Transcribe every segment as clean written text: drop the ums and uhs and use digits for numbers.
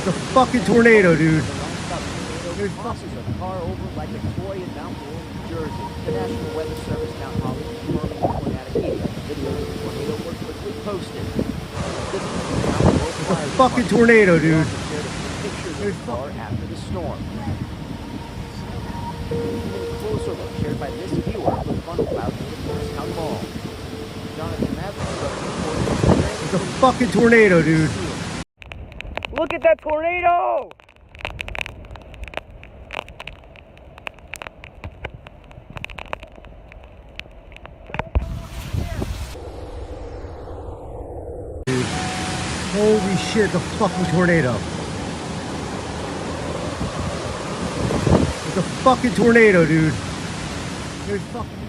It's a fucking tornado, dude. Tosses a car over like a toy in Mount Laurel, New Jersey. The National Weather Service Mount Holly confirming the tornadic heat. Video of the tornado were quickly posted. It's a fucking tornado, dude. Pictures of the car after the storm. A closer look shared by this viewer of the funnel cloud near the Morristown Mall. Jonathan Matthews reported. It's a fucking tornado, dude. Look at that tornado! Holy shit, the fucking tornado. It's a fucking tornado, dude. There's fucking...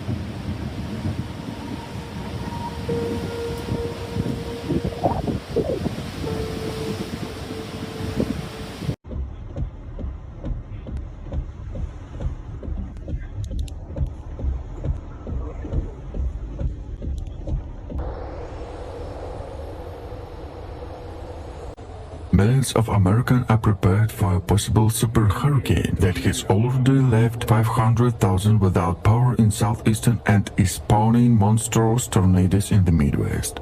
Millions of Americans are prepared for a possible super hurricane that has already left 500,000 without power in southeastern and is spawning monstrous tornadoes in the Midwest.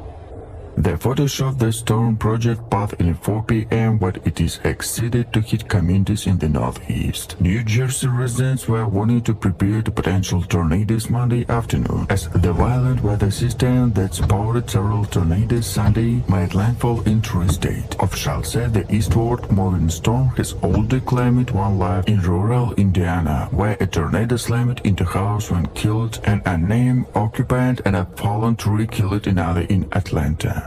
The photo showed the storm project path in 4 p.m. when it is exceeded to hit communities in the northeast. New Jersey residents were warned to prepare to potential tornadoes Monday afternoon, as the violent weather system that powered several tornadoes Sunday made landfall in tri-state. Officials said the eastward moving storm has already claimed one life in rural Indiana, where a tornado slammed into a house when killed an unnamed occupant and a fallen tree killed another in Atlanta.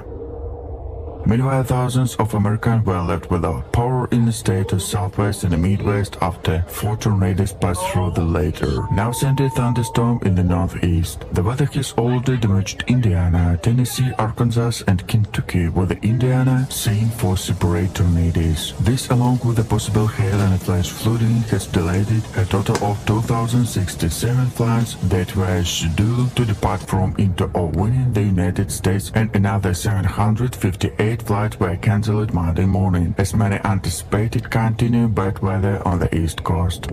Meanwhile, thousands of Americans were left without power in the state of Southwest and the Midwest after 4 tornadoes passed through the latter. Now sent a thunderstorm in the Northeast. The weather has already damaged Indiana, Tennessee, Arkansas and Kentucky, with Indiana seeing 4 separate tornadoes. This, along with the possible hail and flash flooding, has delayed a total of 2,067 flights that were scheduled to depart from into or within the United States, and another 758 flights were cancelled Monday morning, as many anticipated continued bad weather on the East Coast.